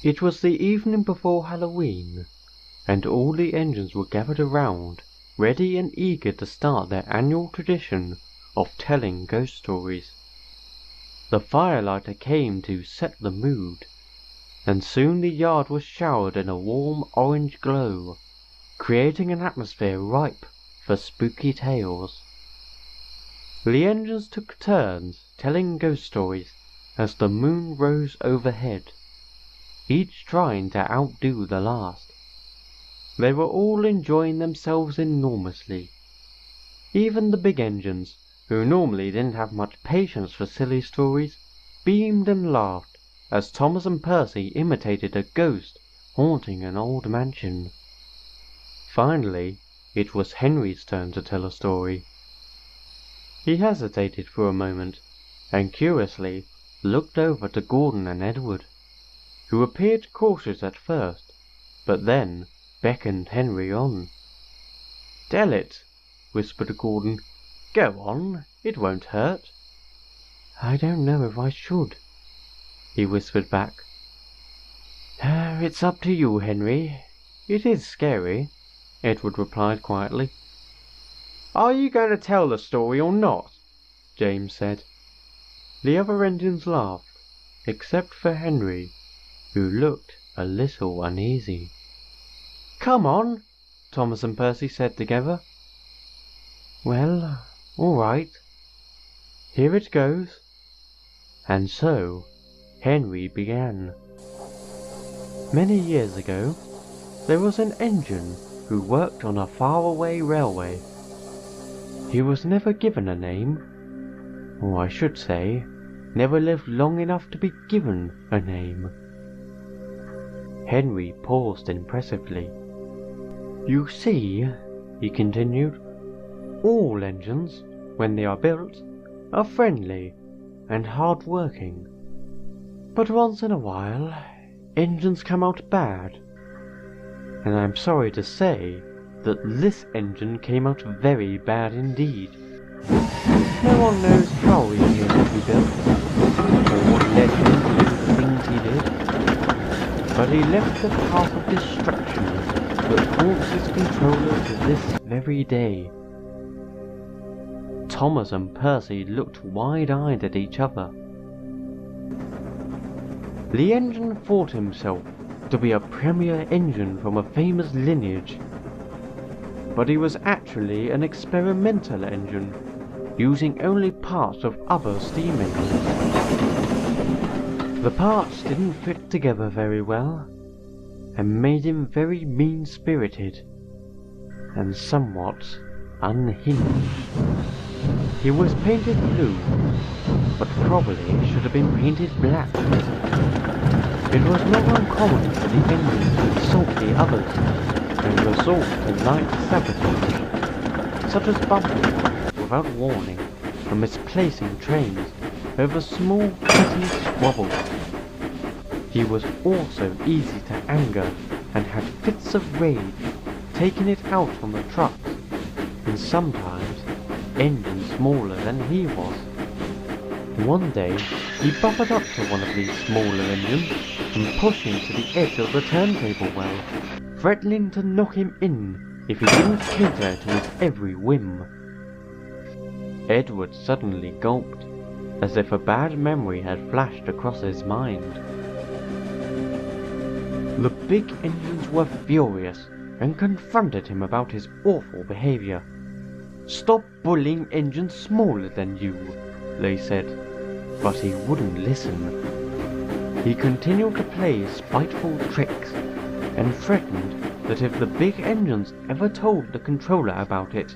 It was the evening before Halloween, and all the engines were gathered around, ready and eager to start their annual tradition of telling ghost stories. The firelighter came to set the mood, and soon the yard was showered in a warm orange glow, creating an atmosphere ripe for spooky tales. The engines took turns telling ghost stories as the moon rose overhead, each trying to outdo the last. They were all enjoying themselves enormously. Even the big engines, who normally didn't have much patience for silly stories, beamed and laughed as Thomas and Percy imitated a ghost haunting an old mansion. Finally, it was Henry's turn to tell a story. He hesitated for a moment, and curiously looked over to Gordon and Edward, who appeared cautious at first, but then beckoned Henry on. "Tell it," whispered Gordon. "Go on, it won't hurt." "I don't know if I should," he whispered back. "It's up to you, Henry. It is scary," Edward replied quietly. "Are you going to tell the story or not?" James said. The other engines laughed, except for Henry, who looked a little uneasy. "Come on," Thomas and Percy said together. "Well, all right. Here it goes." And so Henry began. Many years ago, there was an engine who worked on a faraway railway. He was never given a name, or I should say, never lived long enough to be given a name. Henry paused impressively. "You see," he continued, "all engines, when they are built, are friendly and hard-working. But once in a while, engines come out bad. And I'm sorry to say that this engine came out very bad indeed. No one knows how he came to be built, or what led him to do the things he did, but he left a path of destruction that haunts his controller to this very day." Thomas and Percy looked wide-eyed at each other. The engine thought himself to be a premier engine from a famous lineage, but he was actually an experimental engine, using only parts of other steam engines. The parts didn't fit together very well, and made him very mean-spirited, and somewhat unhinged. He was painted blue, but probably should have been painted black. It was not uncommon for the engine to insult the others, and resort to light sabotage, such as bumping, without warning, and misplacing trains over small petty squabbles. He was also easy to anger, and had fits of rage, taking it out on the trucks, and sometimes engines smaller than he was. One day, he buffered up to one of these smaller engines, and pushing to the edge of the turntable well, threatening to knock him in if he didn't cater to his every whim. Edward suddenly gulped, as if a bad memory had flashed across his mind. The big engines were furious, and confronted him about his awful behaviour. "Stop bullying engines smaller than you," they said, but he wouldn't listen. He continued to play spiteful tricks, and threatened that if the big engines ever told the controller about it,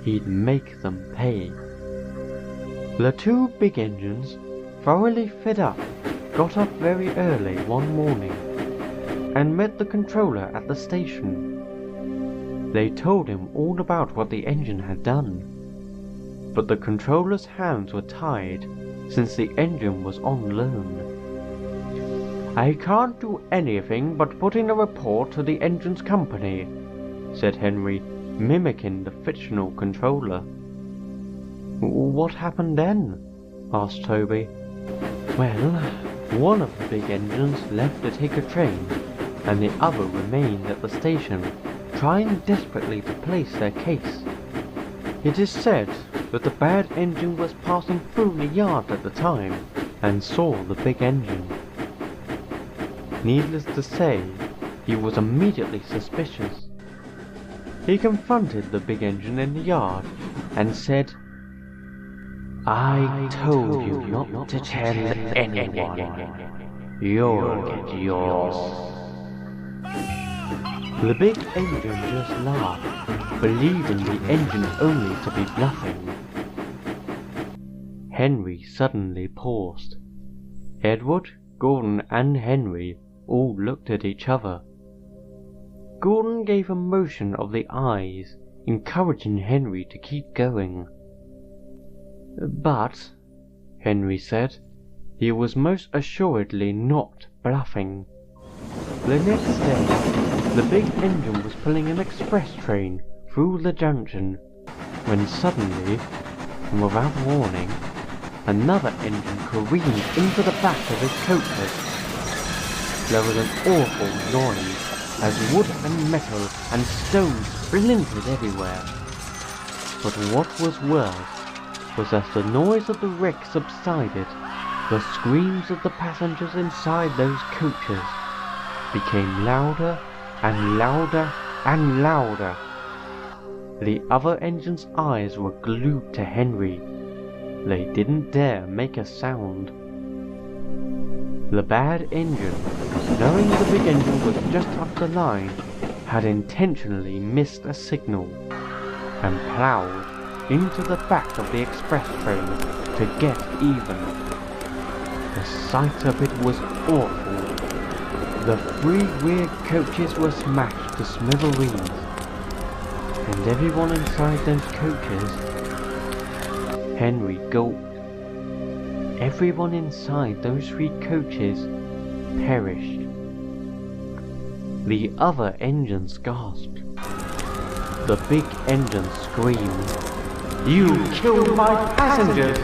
he'd make them pay. The two big engines, thoroughly fed up, got up very early one morning, and met the controller at the station. They told him all about what the engine had done, but the controller's hands were tied since the engine was on loan. "I can't do anything but put in a report to the engine's company," said Henry, mimicking the fictional controller. "What happened then?" asked Toby. "Well, One of the big engines left to take a train, and the other remained at the station, trying desperately to place their case. It is said that the bad engine was passing through the yard at the time, and saw the big engine. Needless to say, he was immediately suspicious. He confronted the big engine in the yard, and said, "I told you not to tell anyone. You'll get yours." The big engine just laughed, believing the engine only to be bluffing. Henry suddenly paused. Edward, Gordon and Henry all looked at each other. Gordon gave a motion of the eyes, encouraging Henry to keep going. "But," Henry said, "he was most assuredly not bluffing." The next day, the big engine was pulling an express train through the junction, when suddenly, and without warning, another engine careened into the back of his coaches. There was an awful noise, as wood and metal and stone splintered everywhere. But what was worse was as the noise of the wreck subsided, the screams of the passengers inside those coaches became louder and louder and louder. The other engine's eyes were glued to Henry. They didn't dare make a sound. The bad engine, knowing the big engine was just up the line, had intentionally missed a signal, and ploughed into the back of the express train to get even. The sight of it was awful. The 3 rear coaches were smashed to smithereens, and everyone inside those coaches... Henry gulped. Everyone inside those 3 coaches perished. The other engines gasped. The big engine screamed, "You killed my passengers!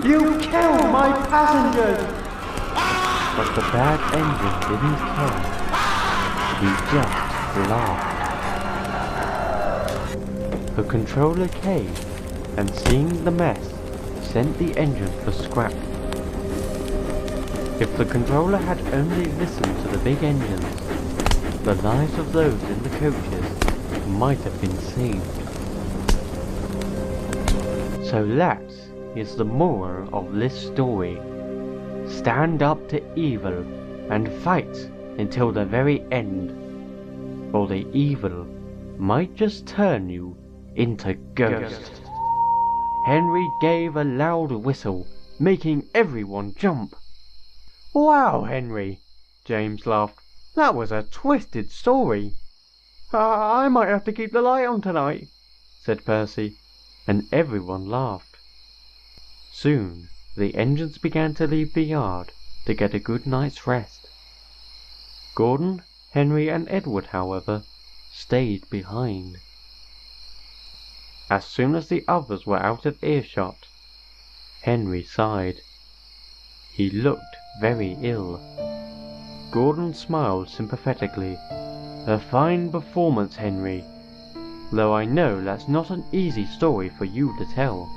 You killed my passengers!" But the bad engine didn't care. He just laughed. The controller came, and seeing the mess, sent the engine for scrap. If the controller had only listened to the big engines, the lives of those in the coaches might have been saved. So that is the moral of this story. Stand up to evil and fight until the very end, or the evil might just turn you into ghost. Henry gave a loud whistle, making everyone jump. "Wow, Henry," James laughed. "That was a twisted story." I might have to keep the light on tonight," said Percy, and everyone laughed. Soon the engines began to leave the yard to get a good night's rest. Gordon, Henry and Edward, however, stayed behind. As soon as the others were out of earshot, Henry sighed. He looked very ill. Gordon smiled sympathetically. "A fine performance, Henry, though I know that's not an easy story for you to tell."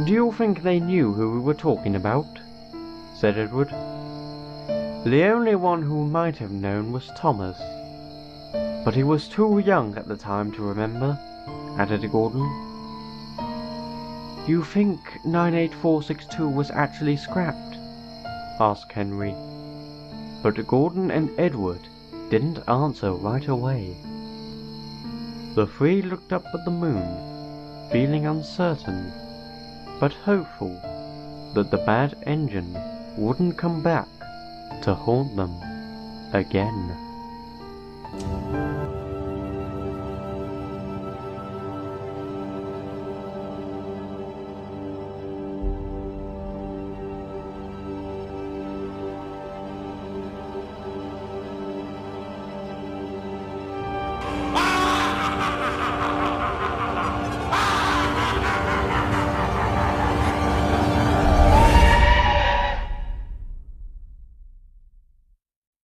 "Do you think they knew who we were talking about?" said Edward. "The only one who might have known was Thomas, but he was too young at the time to remember," added Gordon. "You think 98462 was actually scrapped?" asked Henry. But Gordon and Edward didn't answer right away. The 3 looked up at the moon, feeling uncertain, but hopeful that the bad engine wouldn't come back to haunt them again.